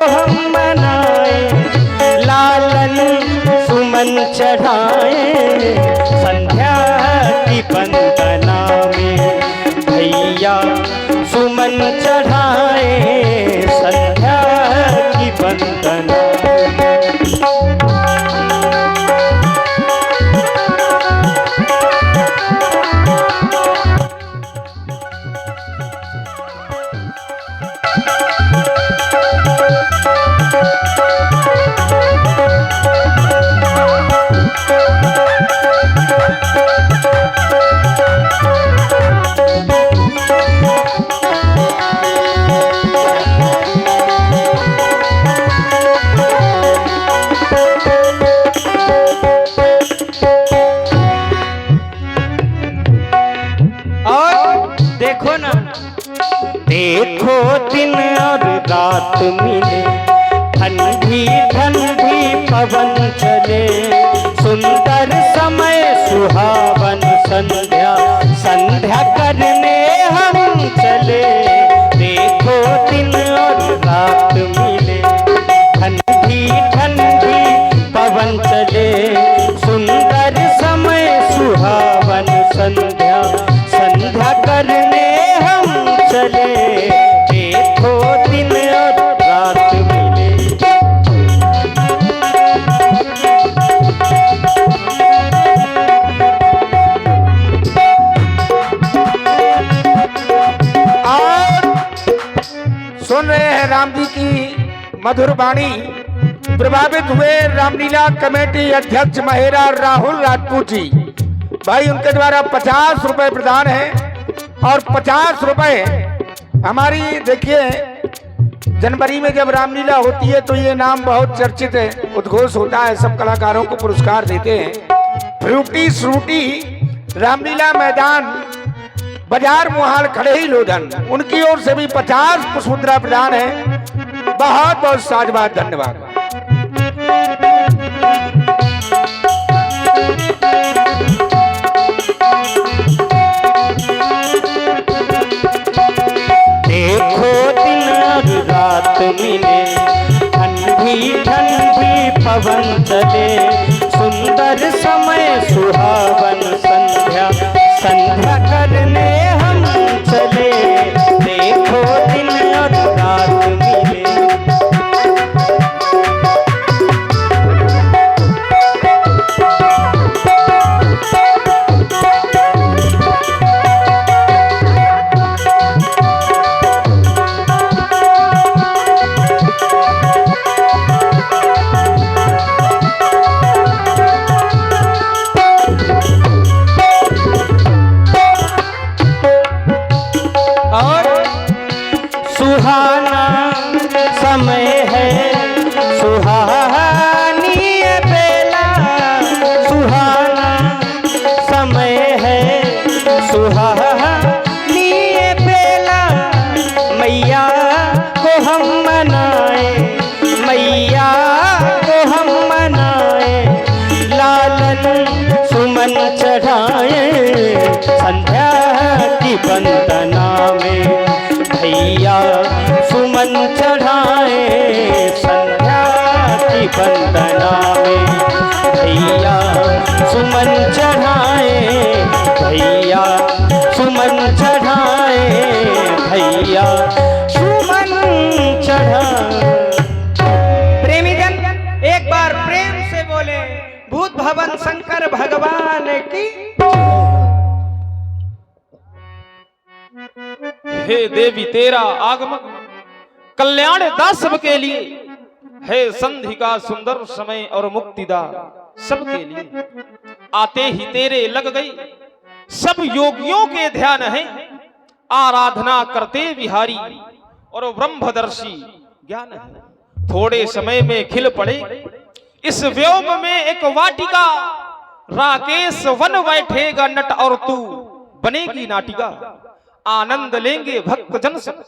हम मनाए, लालन सुमन चढ़ाए, संध्या की वंदना में भैया सुमन चढ़ाए, संध्या की वंदना। देखो दिन और रात मिले, ठंडी ठंडी पवन चले, सुंदर समय सुहावन संध्या, संध्या करने हम चले। देखो दिन और रात मिले, ठंडी ठंडी पवन चले, सुंदर समय सुहावन संध्या, संध्या करने हम चले। देखो दिन और रात मिले। और सुन रहे हैं राम जी की मधुर वाणी। प्रभावित हुए रामलीला कमेटी अध्यक्ष महेरा राहुल राजपूत जी भाई, उनके द्वारा 50 रुपए प्रदान है और 50 रुपए हमारी। देखिए जनवरी में जब रामलीला होती है तो ये नाम बहुत चर्चित है, उद्घोष होता है, सब कलाकारों को पुरस्कार देते हैं। फ्रूटी श्रूटी रामलीला मैदान बाजार मुहाल खड़े ही लोधन, उनकी ओर से भी 50 पुष्पमुद्रा प्रदान है। बहुत बहुत साधुवाद, धन्यवाद। देखो दिन और रात मिले, ठंडी ठंडी पवन चले, सुंदर समय सुहावन संध्या, संध्या करने हम चले। देखो दिन और रात मिले। सुहाना समय है, सुहानी बेला, सुहाना समय है, सुहानी बेला, मैया को हम मनाए, मैया को हम मनाए, लालन सुमन चढ़ाए, संध्या की वंदना में भैया सुमन चढ़ाए, संध्या की वंदना में भैया सुमन चढ़ाए, भैया सुमन चढ़ाए, भैया सुमन चढ़ाए। प्रेमी जन एक बार प्रेम से बोले भूत भवन शंकर भगवान की। हे देवी तेरा आगमन कल्याण दास सबके लिए है, संधि का सुंदर समय और मुक्तिदा सबके लिए। आते ही तेरे लग गई सब योगियों के ध्यान है, आराधना करते विहारी और ब्रह्मदर्शी ज्ञान है। थोड़े समय में खिल पड़े इस व्योम में एक वाटिका, राकेश वन बैठेगा नट और तू बनेगी नाटिका। आनंद लेंगे भक्त जन सब,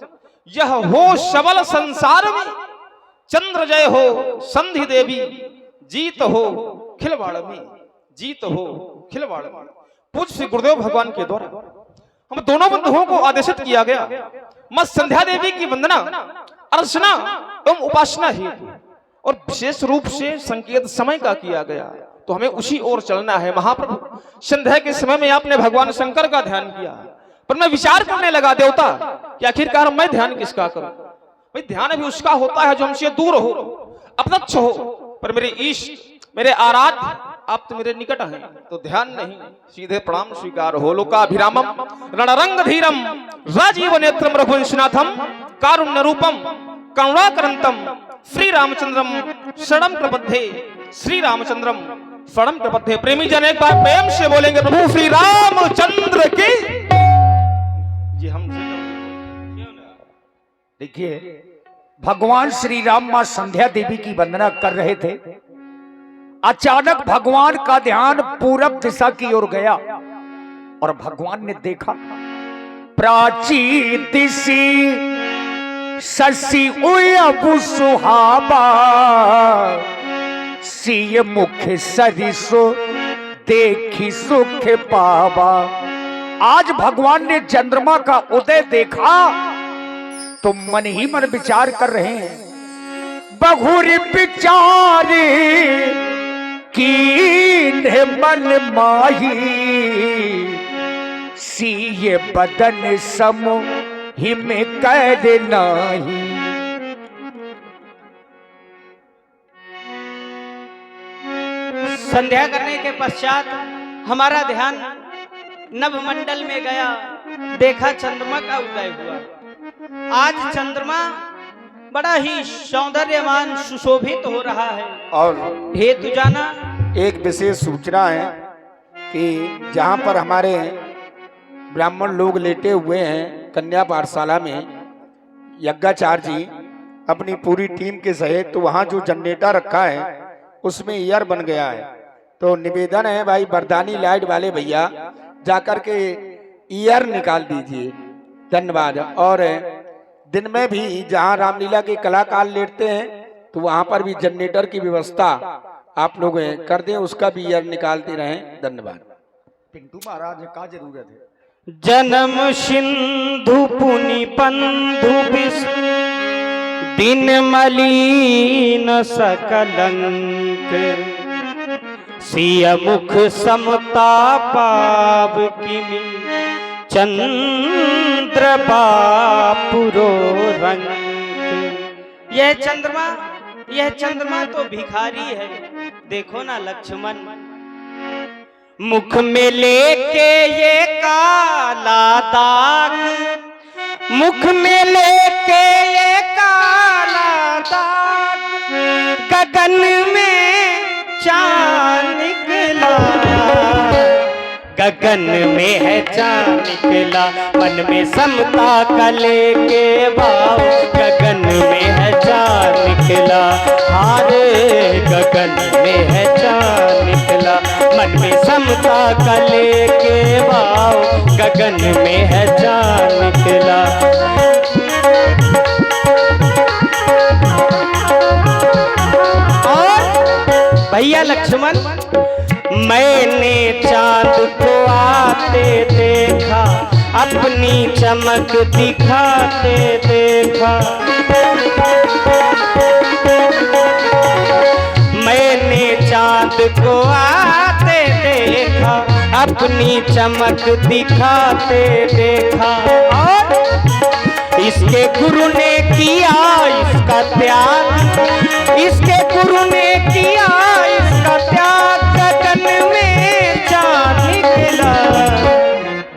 यह हो सबल संसार में, चंद्र जय हो संधि देवी, जीत हो खिलवाड़ में, जीत हो खिलवाड़ में। पूज्य श्री गुरुदेव भगवान के द्वारा हम दोनों बंधुओं को आदेशित किया गया। मां संध्या देवी की वंदना अर्चना एवं उपासना हेतु और विशेष रूप से संकेत समय का किया गया, तो हमें उसी ओर चलना है। महाप्रभु संध्या के समय में आपने भगवान शंकर का ध्यान किया, पर मैं विचार करने लगा देवता कि आखिरकार मैं ध्यान किसका करूं। भाई ध्यान भी उसका होता है जो हमसे दूर हो, अपरक्ष हो, पर मेरे इष्ट मेरे आराध्य आप तो मेरे निकट हैं, तो ध्यान नहीं, सीधे प्रणाम स्वीकार हो। लोकाभिरामम रणरंग धीरम राजीव नेत्रम रघुवंशनाथम कारुण्य रूपम करुणाकरंतम श्री रामचंद्रम शरणम प्रपद्ये, श्री रामचंद्रम शरणम प्रपद्ये। प्रेमी जन एक बार प्रेम से बोलेंगे प्रभु श्री रामचंद्र की जी। हम देखिए, भगवान श्री राम मां संध्या देवी की वंदना कर रहे थे। अचानक भगवान का ध्यान पूरब दिशा की ओर गया और भगवान ने देखा प्राची दिशी शशि उयबु सुहावा, सिय मुख सरिसो देखी सुख पावा। आज भगवान ने चंद्रमा का उदय देखा तो मन ही मन विचार कर रहे हैं, बहुरी विचारी कीन मन माही, सिय बदन सम हिम कर नाही। संध्या करने के पश्चात हमारा ध्यान नभमंडल में गया, देखा चंद्रमा का उदय हुआ। आज चंद्रमा बड़ा ही सौंदर्यवान सुशोभित हो रहा है। और हेतु जाना एक विशेष सूचना है कि जहां पर हमारे ब्राह्मण लोग लेटे हुए हैं कन्या पाठशाला में, यज्ञाचार्य जी अपनी पूरी टीम के सहित, तो वहां जो जनरेटर रखा है उसमें ईयर बन गया है। तो निवेदन है भाई बरदानी लाइट वाले भैया जाकर के ईयर निकाल दीजिए, धन्यवाद। और दिन में भी जहां रामलीला के कलाकार लेटते हैं तो वहां पर भी जनरेटर की व्यवस्था आप लोग कर दें, उसका भी ईयर निकालते रहें, धन्यवाद। पिंटू महाराज का जरूरत है। जन्म सिंधु पुनि बंधु विष्णु दिन मलिन सकलंक, सिय मुख समता पाव किमि चंद्र बापुरो रंग। यह चंद्रमा तो भिखारी है, देखो ना लक्ष्मण, मुख में लेके ये काला दाग, मुख में लेके ये काला दाग, गगन में चांद निकला, गगन में है चांद निकला, मन में समता का लेके भाव, गगन में है चांद निकला, हारे गगन में है चांद निकला, मन में समता का लेके भाव, गगन में है चांद निकला। और भैया लक्ष्मण, मैंने चांद को आते देखा, अपनी चमक दिखाते देखा, मैंने चांद को आते देखा, अपनी चमक दिखाते देखा, और इसके गुरु ने किया इसका त्याग, इसके गुरु ने किया इसका त्याग, गगन में चांद निकला,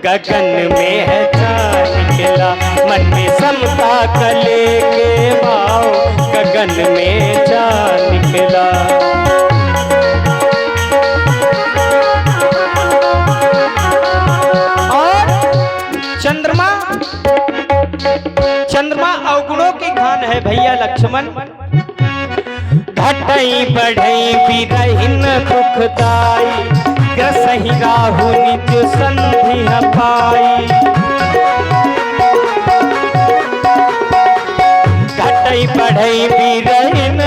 गगन में है चांद निकला, मन में समता का लेके भाव, गगन में चांद निकला। और चंद्रमा अवगुणों की खान है भैया लक्ष्मण। घटई बढ़ई बिरहिन दुखदाई, ग्रसहि राहु निज संधि पाई, घटई बढ़ई बिरहिन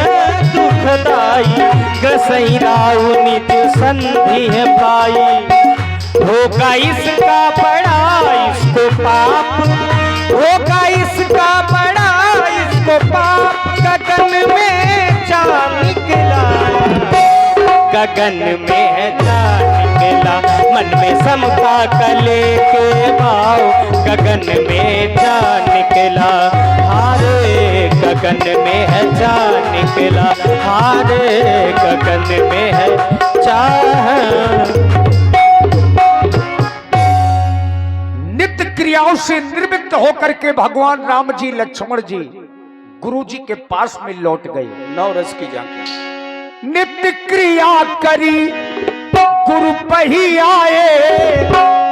दुखदाई, ग्रसहि राहु निज संधि पाई, होगा इसका बड़ा इसको पाप, होगा इसका बड़ा इसको पाप, गगन में है जा निकला, मन में समता का लेके भाव गगन में जा निकला, हारे गगन में है जा निकला, हारे गगन में है नित्य क्रियाओं से निर्मित होकर के भगवान राम जी लक्ष्मण जी गुरु जी के पास में लौट गए। नवरस की झांकी। नित्य क्रिया करी गुरु पही आए,